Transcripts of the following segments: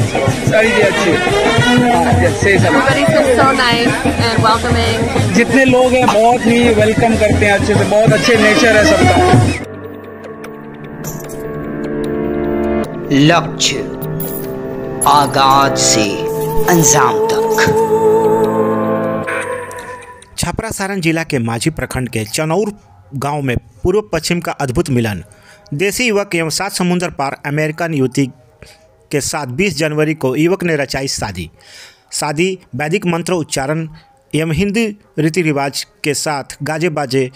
सारी चीज़ अच्छी है, सही सब। Everybody's been so nice and welcoming. जितने लोग हैं बहुत ही वेलकम करते हैं अच्छे से, बहुत अच्छे नेचर है सबका। लक्ष्य आगाज से अंजाम तक। छपरा सारण जिला के माझी प्रखंड के चनौर गांव में पूर्व पश्चिम का अद्भुत मिलन। देसी युवक एवं 7 समुंदर पार अमेरिकन युवती के साथ 20 जनवरी को युवक ने रचाई शादी वैदिक मंत्र उच्चारण एवं हिंदू रीति रिवाज के साथ गाजे बाजे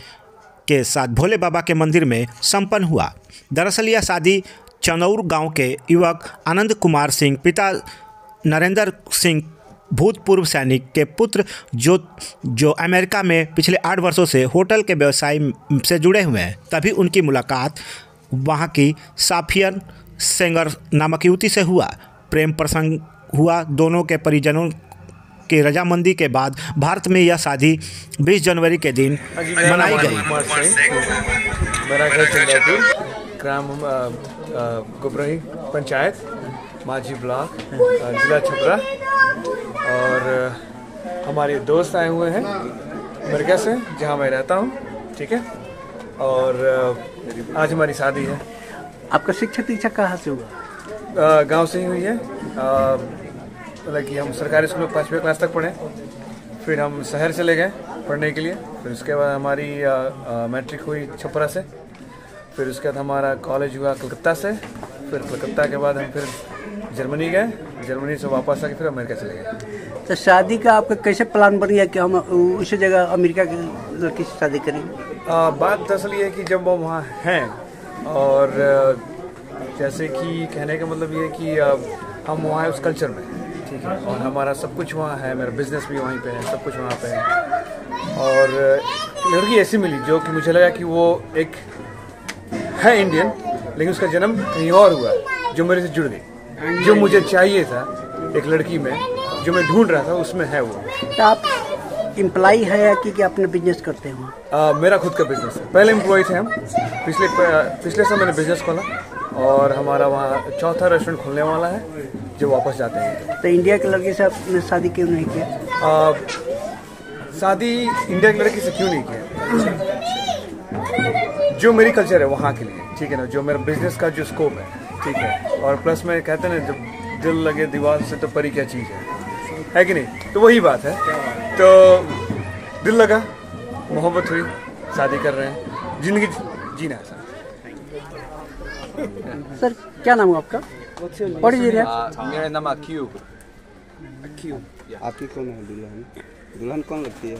के साथ भोले बाबा के मंदिर में संपन्न हुआ। दरअसल यह शादी चनौर गांव के युवक आनंद कुमार सिंह पिता नरेंद्र सिंह भूतपूर्व सैनिक के पुत्र जो अमेरिका में पिछले 8 वर्षों से होटल के व्यवसाय से जुड़े हुए हैं, तभी उनकी मुलाकात वहां की साफियन सेंगर नामक युवती से हुआ। प्रेम प्रसंग हुआ। दोनों के परिजनों की रजामंदी के बाद भारत में यह शादी 20 जनवरी के दिन मनाई गई। मेरा घर चंद्रपुर, ग्राम गुबरही पंचायत, माझी ब्लॉक, जिला छपरा। और हमारे दोस्त आए हुए हैं अमेरिका से, जहां मैं रहता हूं, ठीक है। और आज हमारी शादी है। आपका शिक्षा दीक्षा कहाँ से हुआ? गांव से ही हुई है। मतलब कि हम सरकारी स्कूल में 5वीं क्लास तक पढ़े, फिर हम शहर चले गए पढ़ने के लिए। फिर उसके बाद हमारी मैट्रिक हुई छपरा से। फिर उसके बाद हमारा कॉलेज हुआ कलकत्ता से। फिर कलकत्ता के बाद हम फिर जर्मनी गए, जर्मनी से वापस आके फिर अमेरिका चले गए। तो शादी का आपका कैसे प्लान बन गया कि हम उसी जगह अमेरिका की लड़की से शादी करेंगे? बात दरअसल ये है कि जब वो वहाँ हैं, और जैसे कि कहने का मतलब ये है कि हम वहाँ हैं उस कल्चर में, ठीक है। और हमारा सब कुछ वहाँ है, मेरा बिजनेस भी वहीं पे है, सब कुछ वहाँ पे है। और लड़की ऐसी मिली जो कि मुझे लगा कि वो एक है इंडियन, लेकिन उसका जन्म कहीं और हुआ, जो मेरे से जुड़ गई। जो मुझे चाहिए था एक लड़की में, जो मैं ढूंढ रहा था, उसमें है वो। तो आप एम्प्लॉय है या कि अपना बिजनेस करते हो? मेरा खुद का बिजनेस है। पहले एम्प्लॉय थे हम। पिछले साल मैंने बिजनेस खोला, और हमारा वहाँ 4था रेस्टोरेंट खुलने वाला है, जो वापस जाते हैं। तो इंडिया के लड़के से आपने शादी क्यों नहीं किया? शादी इंडिया की लड़की से क्यों नहीं किया? जो मेरी कल्चर है वहाँ के लिए, ठीक है ना, जो मेरा बिजनेस का जो स्कोप है, ठीक है। और प्लस में कहते हैं ना, जब दिल लगे दीवार से तो परी क्या चीज़ है कि नहीं? तो वही बात है। तो दिल लगा, मोहब्बत हुई, शादी कर रहे हैं, जिंदगी जीना है सर। क्या नाम है आपका? मेरा नाम अक्यूब। आपकी कौन है दुल्हन? दुल्हन कौन लगती है?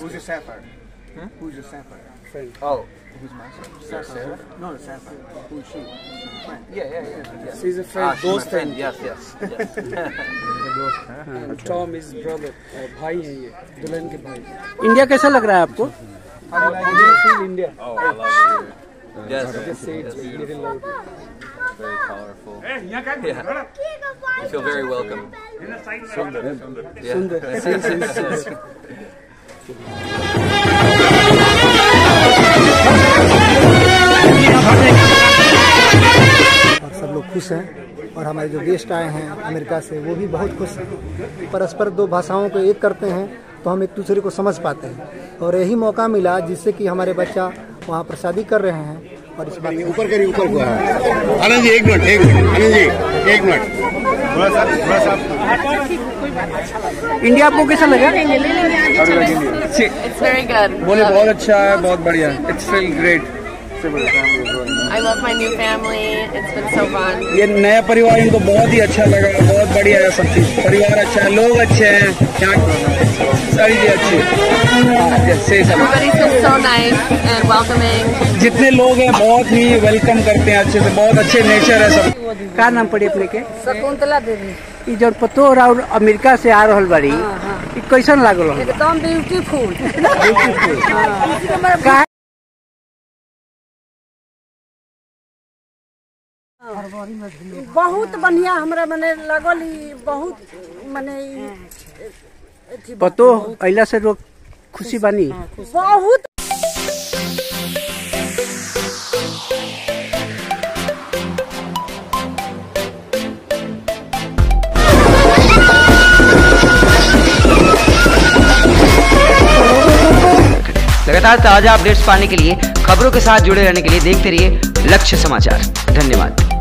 Who's your sapphire? Who's your sapphire? Friend. Oh, who's my sapphire? Sarah? No, sapphire. Who is she? Friend. Yeah. She's a friend. Dost friend. Yes. Tom is brother. भाई है ये, दुल्हन के भाई। इंडिया कैसा लग रहा है आपको? India. Oh, I love it. Yes. Just say it's very loud. Very colorful. Yeah. You feel very welcome. Sundar. और सब लोग खुश हैं। और हमारे जो गेस्ट आए हैं अमेरिका से, वो भी बहुत खुश हैं। परस्पर 2 भाषाओं को एक करते हैं तो हम एक दूसरे को समझ पाते हैं। और यही मौका मिला जिससे कि हमारे बच्चा वहाँ पर शादी कर रहे हैं। और इस बात ऊपर करिए, ऊपर को आनंद जी, एक मिनट आनंद जी, एक मिनट थोड़ा सा। इंडिया आपको कैसा लगा? It's very good. बोले बहुत अच्छा है, बहुत बढ़िया। It's feel great. I love my new family. It's been so fun. ये नया परिवार इनको बहुत ही अच्छा लगा, बहुत बढ़िया है सब चीज। परिवार अच्छा है, लोग अच्छे हैं, सारी चीज अच्छी है, सही सब। Everybody's been so nice and welcoming. जितने लोग हैं बहुत ही वेलकम करते हैं अच्छे से, बहुत अच्छे नेचर है सब। क्या नाम पड़ी अपने के? शकुंतला देवी। ई जब पतो और अमेरिका से आ रहल बाड़ी, ई कैसन लागल? एकदम ब्यूटीफुल। बहुत बढ़िया हमरा मने लगल। बहुत मने पतो अइला से लोग खुशी बानी बहुत। लगातार ताजा अपडेट्स पाने के लिए, खबरों के साथ जुड़े रहने के लिए देखते रहिए लक्ष्य समाचार। धन्यवाद।